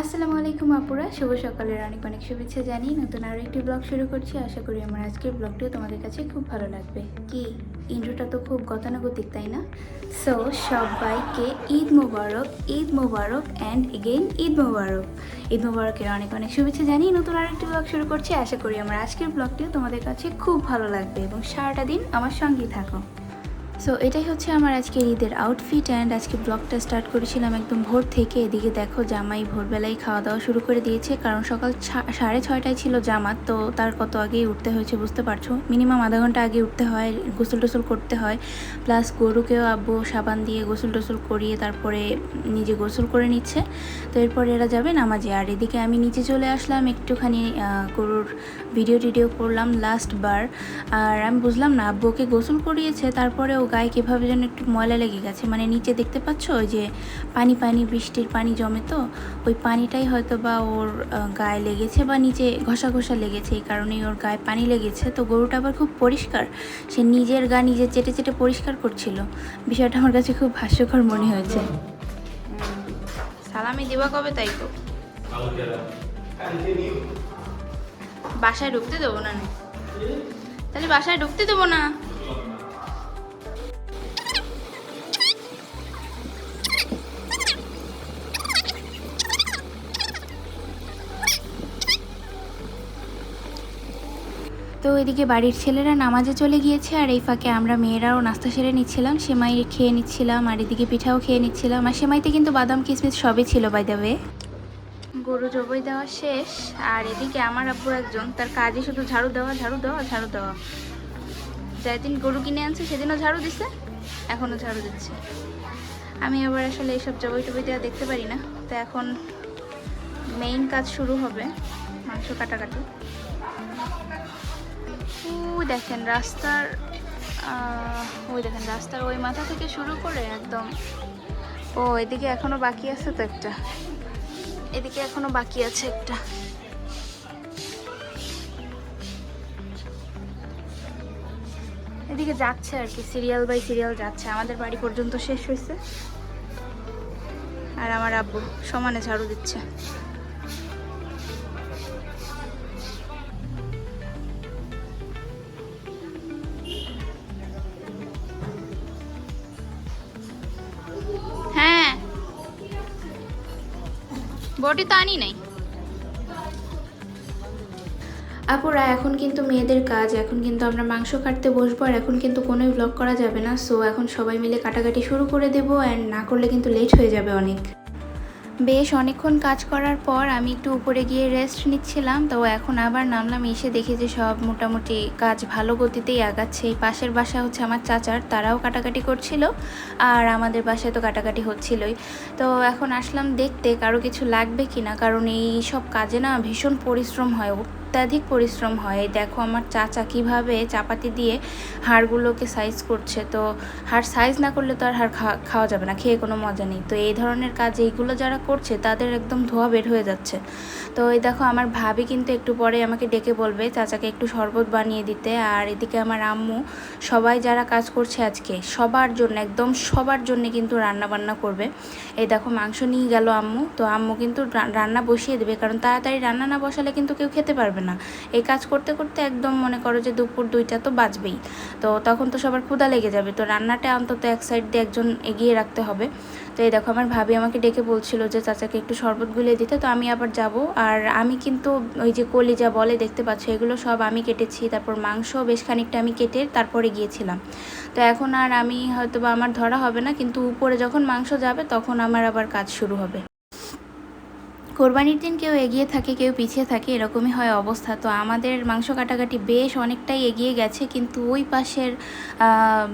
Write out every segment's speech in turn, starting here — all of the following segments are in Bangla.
আসসালামু আলাইকুম আপুরা, শুভ সকালের অনেক অনেক শুভেচ্ছা জানিয়ে নতুন আরও একটি ব্লগ শুরু করছি। আশা করি আমার আজকের ব্লগটিও তোমাদের কাছে খুব ভালো লাগবে। কি ইন্ট্রোটা তো খুব গতানুগতিক, তাই না? সো সবাইকে ঈদ মোবারক, ঈদ মোবারক অ্যান্ড এগেইন ঈদ মোবারক। ঈদ মোবারকের অনেক অনেক শুভেচ্ছা জানিয়ে নতুন আরেকটি ব্লগ শুরু করছি। আশা করি আমার আজকের ব্লগটিও তোমাদের কাছে খুব ভালো লাগবে এবং সারাটা দিন আমার সঙ্গেই থাকো। সো এটাই হচ্ছে আমার আজকের ঈদের আউটফিট অ্যান্ড আজকে ব্লগটা স্টার্ট করেছিলাম একদম ভোর থেকে। এদিকে দেখো জামাই ভোরবেলায় খাওয়া দাওয়া শুরু করে দিয়েছে, কারণ সকাল 6:30টায় ছিল জামাত, তো তার কত আগেই উঠতে হয়েছে বুঝতে পারছো। মিনিমাম আধা ঘন্টা আগে উঠতে হয়, গোসল টোসল করতে হয়, প্লাস গরুকেও আব্বু সাবান দিয়ে গোসল টোসল করিয়ে তারপরে নিজে গোসল করে নিচ্ছে। তো এরপরে এরা যাবে নামাজে। আর এদিকে আমি নিচে চলে আসলাম, একটুখানি গরুর ভিডিও করলাম লাস্ট বার। আর আমি বুঝলাম না, আব্বুকে গোসল করিয়েছে তারপরে ও গায়ে কীভাবে যেন একটু ময়লা লেগে গেছে। মানে নিচে দেখতে পাচ্ছ ওই যে পানি বৃষ্টির পানি জমে, তো ওই পানিটাই হয়তো বা ওর গায়ে লেগেছে বা নিচে ঘষা লেগেছে, এই কারণেই ওর গায়ে পানি লেগেছে। তো গরুটা আবার খুব পরিষ্কার, সে নিজের গা নিজে চেটে পরিষ্কার করছিল। বিষয়টা আমার কাছে খুব হাস্যকর মনে হয়েছে। সালামি দিবা কবে তাই তো? বাসায় ঢুকতে দেবো না, তাহলে বাসায় ঢুকতে দেবো না। তো এদিকে বাড়ির ছেলেরা নামাজে চলে গিয়েছে, আর এই ফাঁকে আমরা মেয়েরাও নাস্তা সেরে নিচ্ছিলাম, সেমাই খেয়ে নিচ্ছিলাম আর এদিকে পিঠাও খেয়ে নিচ্ছিলাম। আর সেমাইতে কিন্তু বাদাম কিশমিশ সবই ছিল বাই দ্য ওয়ে। গরু জবাই দেওয়া শেষ, আর এদিকে আমার আব্বু একজন, তার কাজই শুধু ঝাড়ু দেওয়া। যেদিন গরু কিনে আনছে সেদিনও ঝাড়ু দিছে, এখনও ঝাড়ু দিচ্ছে। আমি আবার আসলে এইসব জবাই টবাই দেওয়া দেখতে পারি না। তো এখন মেইন কাজ শুরু হবে, মাংস কাটাকাটি। দেখেন রাস্তার ওই মাথা থেকে শুরু করে একদম এদিকে এখনো বাকি আছে, তো এদিকে এখনো বাকি আছে একটা। এদিকে যাচ্ছে আর কি, সিরিয়াল বাই সিরিয়াল যাচ্ছে। আমাদের বাড়ি পর্যন্ত শেষ হয়েছে, আর আমার আব্বু সমানে ঝাড়ু দিচ্ছে। হ্যাঁ, বটি তো আনি নাই। আপুরা, এখন কিন্তু মেয়েদের কাজ, এখন কিন্তু আমরা মাংস কাটতে বসবো, আর এখন কিন্তু কোনোই ব্লগ করা যাবে না। সো এখন সবাই মিলে কাটাকাটি শুরু করে দেবো, অ্যান্ড না করলে কিন্তু লেট হয়ে যাবে অনেক। বেশ অনেকক্ষণ কাজ করার পর আমি একটু উপরে গিয়ে রেস্ট নিচ্ছিলাম, তো এখন আবার নামলাম। এসে দেখি যে সব মোটামুটি কাজ ভালো গতিতেই আগাচ্ছে। এই পাশের বাসা হচ্ছে আমার চাচার, তারাও কাটাকাটি করছিল, আর আমাদের বাসায় তো কাটাকাটি হচ্ছিলই। তো এখন আসলাম দেখতে কারো কিছু লাগবে কিনা, কারণ এই সব কাজে না ভীষণ পরিশ্রম হয়, অত্যাধিক পরিশ্রম হয়। দেখো আমার চাচা কিভাবে চাপাতি দিয়ে হাড়গুলোকে সাইজ করছে। তো হাড় সাইজ না করলে তো আর হাড় খাওয়া যাবে না, খেয়ে কোনো মজা নেই। তো এই ধরনের কাজ এইগুলো যারা করছে তাদের একদম ধোয়া বের হয়ে যাচ্ছে। তো এই দেখো আমার ভাবি কিন্তু একটু পরে আমাকে ডেকে বলবে চাচাকে একটু শরবত বানিয়ে দিতে। আর এদিকে আমার আম্মু সবাই যারা কাজ করছে আজকে সবার জন্য, একদম সবার জন্য কিন্তু রান্না বান্না করবে। এই দেখো মাংস নিয়ে গেল আম্মু, তো আম্মু কিন্তু রান্না বসিয়ে দেবে, কারণ তাড়াতাড়ি রান্না না বসালে কিন্তু কেউ খেতে পারবে না। এই কাজ করতে করতে একদম মনে করো যে দুপুর 2টা তো বাজবেই, তো তখন তো সবার ক্ষুধা লেগে যাবে। তো রান্নাটা অন্তত এক সাইড দিয়ে একজন এগিয়ে রাখতে হবে। তো এই দেখো আমার ভাবি আমাকে ডেকে বলছিল যে চাচাকে একটু শরবত গুলিয়ে দিতে, তো আমি আবার যাব। আর আমি কিন্তু ওই যে কলিজা বলে দেখতে পাচ্ছ, এগুলো সব আমি কেটেছি, তারপর মাংস বেশ খানিকটা আমি কেটে তারপরে গিয়েছিলাম। তো এখন আর আমি হয়তো বা আমার ধরা হবে না, কিন্তু উপরে যখন মাংস যাবে তখন আমার আবার কাজ শুরু হবে। কোরবানির দিন কেউ এগিয়ে থাকে কেউ পিছিয়ে থাকে, এরকমই হয় অবস্থা। তো আমাদের মাংস কাটাকাটি বেশ অনেকটাই এগিয়ে গেছে, কিন্তু ওই পাশের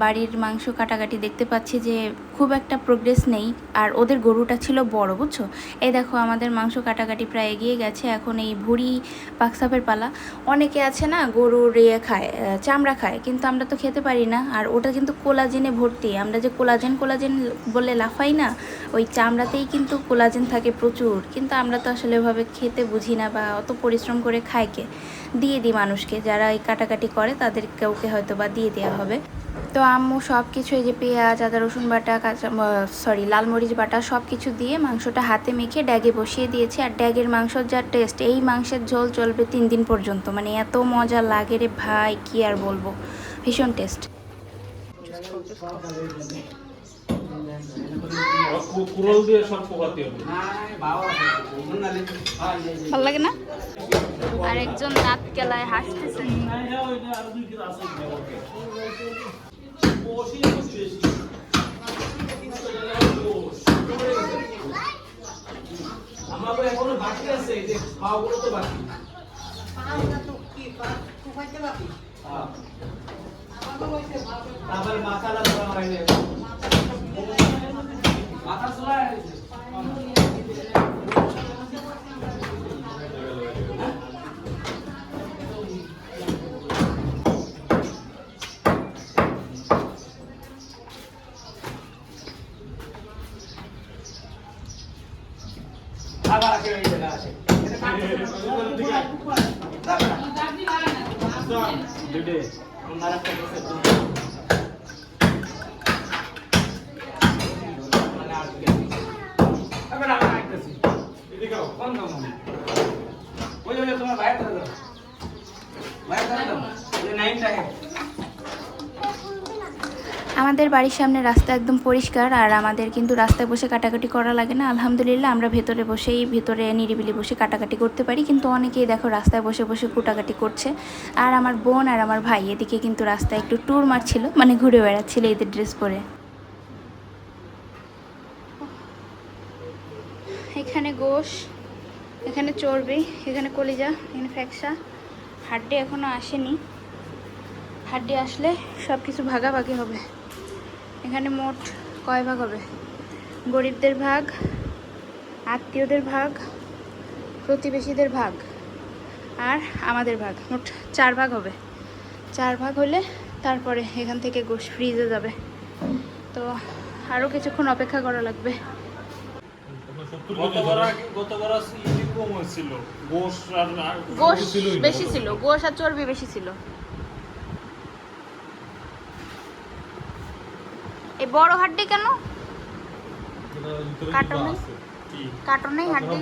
বাড়ির মাংস কাটাকাটি দেখতে পাচ্ছি যে খুব একটা প্রোগ্রেস নেই। আর ওদের গরুটা ছিল বড়, বুঝছো। এই দেখো আমাদের মাংস কাটাকাটি প্রায় এগিয়ে গেছে। এখন এই ভুঁড়ি পাকসাপের পালা। অনেকে আছে না গরুর খায়, চামড়া খায়, কিন্তু আমরা তো খেতে পারি না। আর ওটা কিন্তু কোলাজেনে ভর্তি। আমরা যে কোলাজেন বলে লাফাই না, ওই চামড়াতেই কিন্তু কোলাজেন থাকে প্রচুর। কিন্তু আমরা তো আসলে ওইভাবে খেতে বুঝি না, বা অত পরিশ্রম করে খায় কে, দিয়ে দিই মানুষকে যারা এই কাটাকাটি করে, তাদের কাউকে হয়তো বা দিয়ে দেওয়া হবে। তো আম্মু সব কিছু, এই যে পেঁয়াজ, আদা রসুন বাটা, লাল মরিচ বাটা সব কিছু দিয়ে মাংসটা হাতে মেখে ড্যাগে বসিয়ে দিয়েছে। আর ড্যাগের মাংসর যা টেস্ট, এই মাংসের ঝোল চলবে 3 দিন পর্যন্ত, মানে এত মজা লাগে রে ভাই, কি আর বলবো, ভীষণ টেস্ট। ভালো লাগে না? আর একজন দাঁত কেলায় হাসতেছে। আমাদের এখনো বাকি আছে, যে খাওয়াগুলো তো বাকি। আবার মাথাটা ধরা হয়নি, মাথা চলা হয়েছে। আবার আসে এই জায়গা আসে দুটো নারাটা বসে তো মানে আসবে। আবার আমরা আইতেছি এদিকে কোন কাম ওই যে তোমার ভাই দাও এই নাইনটা আমাদের বাড়ির সামনে রাস্তা একদম পরিষ্কার, আর আমাদের কিন্তু রাস্তায় বসে কাটাকাটি করা লাগে না আলহামদুলিল্লাহ। আমরা ভিতরে নিরিবিলি বসে কাটাকাটি করতে পারি, কিন্তু অনেকেই দেখো রাস্তায় বসে বসে কুটাকাটি করছে। আর আমার বোন আর আমার ভাই এদিকে কিন্তু রাস্তায় একটু ট্যুর মারছিল, মানে ঘুরে বেড়াচ্ছিল এদের ড্রেস পরে। এখানে গোশ, এখানে চর্বি, এখানে কলিজা, এখানে ফ্যাকসা, হাড্ডি এখনও আসেনি। হাড্ডি আসলে সব কিছু ভাগাভাগি হবে। এখানে মোট কয় ভাগ হবে? গরিবদের ভাগ, আত্মীয়দের ভাগ, প্রতিবেশীদের ভাগ, আর আমাদের ভাগ, মোট 4 ভাগ হবে। 4 ভাগ হলে তারপরে এখান থেকে গোশ ফ্রিজে যাবে। তো আরও কিছুক্ষণ অপেক্ষা করা লাগবে। গোশ বেশি ছিল, গোশ আর চর্বি বেশি ছিল। এই বড় হাড্ডি কেন কাটনে হাড্ডি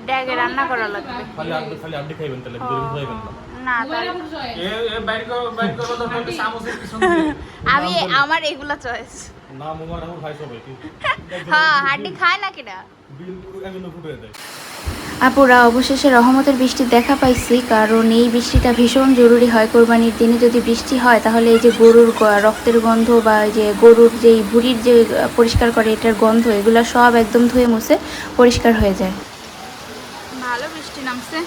ড্যাগে রান্না করা লাগবে না? আমি আমার এগুলা চয়েস। হ্যাঁ, হাড্ডি খায় না কিনা। আপুরা অবশেষে রহমতের বৃষ্টির দেখা পাইছি, কারণ এই বৃষ্টিটা ভীষণ জরুরি হয়। কোরবানির দিনে যদি বৃষ্টি হয় তাহলে এই যে গরুর রক্তের গন্ধ বা যে গরুর যেই ভুঁড়ির যে পরিষ্কার করে এটার গন্ধ, এগুলো সব একদম ধুয়ে মুছে পরিষ্কার হয়ে যায়। ভালো বৃষ্টি নামছে,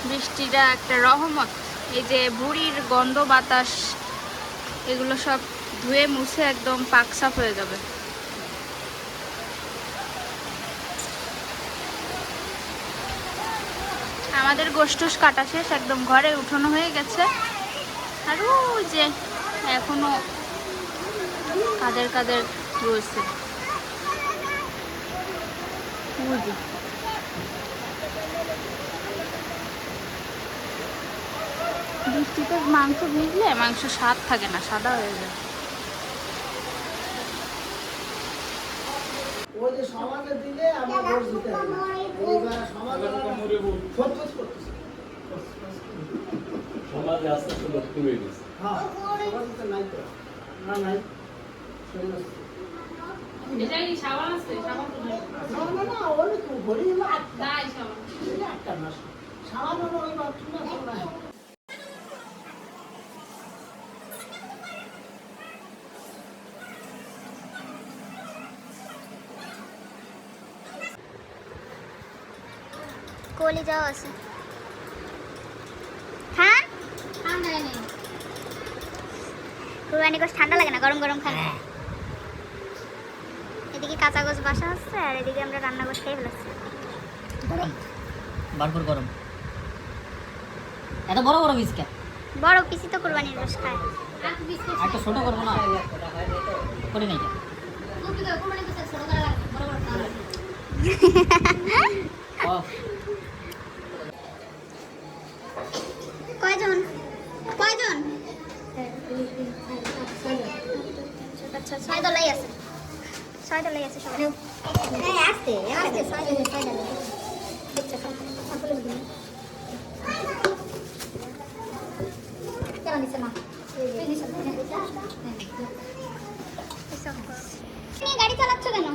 বৃষ্টিটা একটা রহমত। এই যে ভুঁড়ির গন্ধ, বাতাস, এগুলো সব ধুয়ে মুছে একদম পাক সাফ হয়ে যাবে। আমাদের গোষ্ঠুস কাটা শেষ, একদম ঘরে উঠানো হয়ে গেছে। আর ওই যে এখনো কাদের কাদের রয়েছে, বৃষ্টিতে মাংস ভিজলে মাংস স্বাদ থাকে না, সাদা হয়ে যায়। ওই যে সমাজে দিলে আমরা ভোট দিতে হবে। এইবার সমাজে আস্তে আস্তে লোক কমে গেছে। হ্যাঁ, সমাজে তো নাই তো। না নাই। এটাই সাবান আছে, সাবান তো নাই। না না, ওই তো ঘড়ি হলো একটা। নাই সাবান। এটা একটা না। সাবান হলো ওই বাথরুমে আছে না। কোলি যাও আছে। হ্যাঁ ঠান্ডা নেই, কুরবানি গোশ ঠান্ডা লাগে না, গরম গরম খাবে। এদিকে কাঁচা গোশ বাসা হচ্ছে, আর এদিকে আমরা রান্না গোশ খেয়ে ফেলেছি। গরম, বারবার গরম। এত বড় বড় পিস কে? বড় পিসি তো কুরবানির গোশ খায়। আর একটু ছোট করবো না? করে নেই কয়জন? আচ্ছা 6 ডলাই আছে 6 ডলাই আছে সবাই হ্যাঁ আসতে আসতে 6 ডলাই আচ্ছা সাপলে দিন কেন দিছে মা তুমি গাড়ি চালাচ্ছ কেন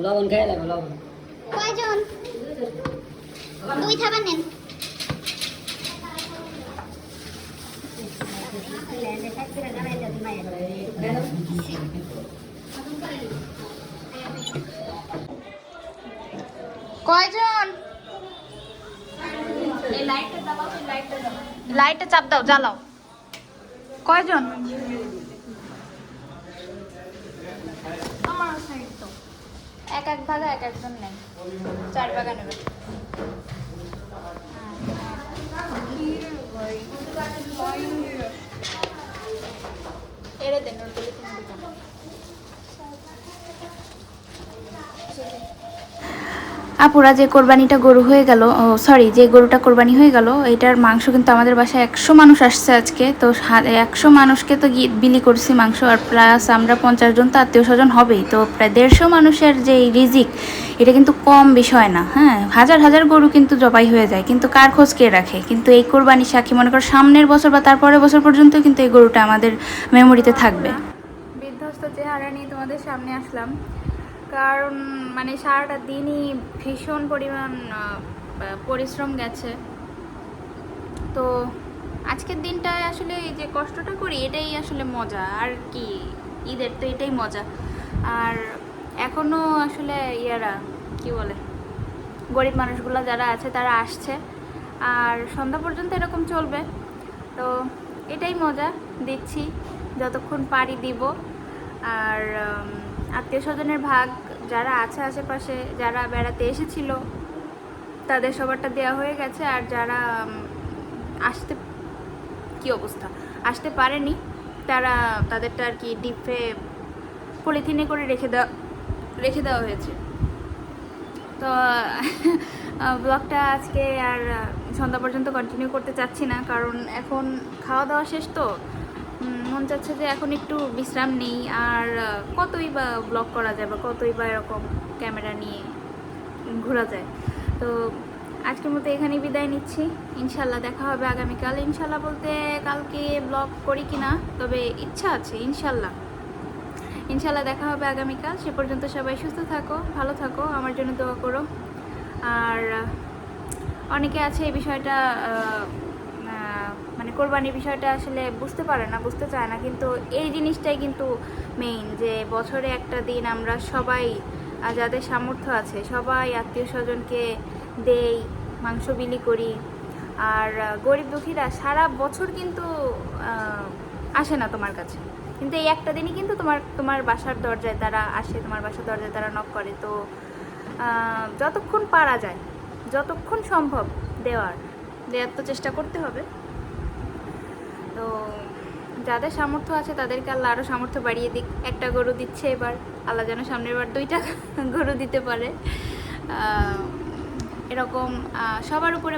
লবণ খেয়ে লাগবে লবণ কয়জন 2 খাবার নেন কয়জন লাইটটা চাপ দাও জ্বালাও কয়জন আমার সাইড তো এক এক ভাগে এক একজন নেন 4 ভাগে নেবে এরে দেন ওর বলে তুমি দিতে আপুরা যে কোরবানিটা গরু হয়ে গেল সরি যে গরুটা কোরবানি হয়ে গেল এটার মাংস কিন্তু আমাদের বাসায় 100 মানুষ আসছে আজকে তো 100 মানুষকে তো বিলি করছি মাংস আর প্লাস আমরা 50 জন তো আত্মীয় স্বজন হবেই তো প্রায় 150 মানুষের যে রিজিক এটা কিন্তু কম বিষয় না হ্যাঁ হাজার হাজার গরু কিন্তু জবাই হয়ে যায় কিন্তু কার খোঁজ কে রাখে কিন্তু এই কোরবানি সাক্ষী মনে করো সামনের বছর বা তারপরের বছর পর্যন্ত কিন্তু এই গরুটা আমাদের মেমোরিতে থাকবে বিধ্বস্ত চেহারা নিয়ে তোমাদের সামনে আসলাম কারণ মানে সারাটা দিনই ভীষণ পরিমাণ পরিশ্রম গেছে তো আজকের দিনটায় আসলে এই যে কষ্টটা করি এটাই আসলে মজা আর কি ঈদের তো এটাই মজা আর এখনও আসলে ইয়ারা কি বলে গরিব মানুষগুলো যারা আছে তারা আসছে আর সন্ধ্যা পর্যন্ত এরকম চলবে তো এটাই মজা দিচ্ছি যতক্ষণ পারি দিব আর আত্মীয় স্বজনের ভাগ যারা আছে আশেপাশে যারা বেড়াতে এসেছিল তাদের সবারটা দেওয়া হয়ে গেছে আর যারা আসতে কি অবস্থা আসতে পারেনি তারা তাদেরটা আর কি ডিপে পলিথিনে করে রেখে দেওয়া হয়েছে তো ব্লগটা আজকে আর সন্ধ্যা পর্যন্ত কন্টিনিউ করতে চাচ্ছি না কারণ এখন খাওয়া দাওয়া শেষ তো মন চাচ্ছে যে এখন একটু বিশ্রাম নেই আর কতই বা ব্লগ করা যায় বা কতই বা এরকম ক্যামেরা নিয়ে ঘোরা যায় তো আজকের মতো এখানেই বিদায় নিচ্ছি ইনশাল্লাহ দেখা হবে আগামীকাল ইনশাল্লাহ বলতে কালকে ব্লগ করি কিনা তবে ইচ্ছা আছে ইনশাল্লাহ দেখা হবে আগামীকাল সে পর্যন্ত সবাই সুস্থ থাকো ভালো থাকো আমার জন্য দোয়া করো আর অনেকে আছে এই বিষয়টা মানে কোরবানির বিষয়টা আসলে বুঝতে পারে না বুঝতে চায় না কিন্তু এই জিনিসটাই কিন্তু মেইন যে বছরে একটা দিন আমরা সবাই যাদের সামর্থ্য আছে সবাই আত্মীয় স্বজনকে দেই মাংস বিলি করি আর গরিব দুঃখীরা সারা বছর কিন্তু আসে না তোমার কাছে কিন্তু এই একটা দিনই কিন্তু তোমার বাসার দরজায় তারা আসে তোমার বাসার দরজায় তারা নক করে তো যতক্ষণ পারা যায় যতক্ষণ সম্ভব দেওয়ার তো চেষ্টা করতে হবে তো যাদের সামর্থ্য আছে তাদেরকে আল্লাহ আরও সামর্থ্য বাড়িয়ে দিক একটা গরু দিচ্ছে এবার আল্লাহ যেন সামনের বার 2টা গরু দিতে পারে এরকম সবার উপরে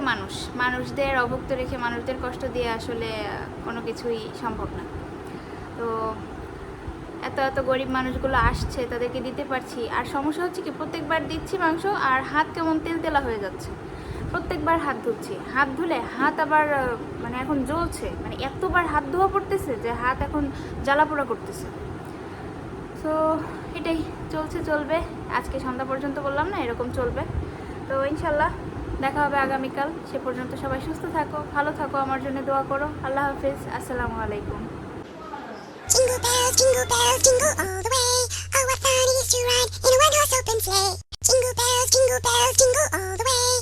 মানুষদের অভুক্ত রেখে মানুষদের কষ্ট দিয়ে আসলে কোনো কিছুই সম্ভব না তো এত গরিব মানুষগুলো আসছে তাদেরকে দিতে পারছি আর সমস্যা হচ্ছে কি প্রত্যেকবার দিচ্ছি মাংস আর হাত কেমন তেলতেলা হয়ে যাচ্ছে প্রত্যেকবার হাত ধুচ্ছি হাত ধুলে হাত আবার মানে এখন জ্বলছে মানে এতবার হাত ধোয়া পড়তেছে যে হাত এখন জ্বালাপোড়া করতেছে তো এটাই চলবে আজকে সন্ধ্যা পর্যন্ত বললাম না এরকম চলবে তো ইনশাল্লাহ দেখা হবে আগামীকাল সে পর্যন্ত সবাই সুস্থ থাকো ভালো থাকো আমার জন্য দোয়া করো আল্লাহ হাফিজ আসসালামু আলাইকুম Jingle bells, jingle all the way. Oh, what fun it is to ride in a one-horse open sleigh. Jingle bells, jingle all the way.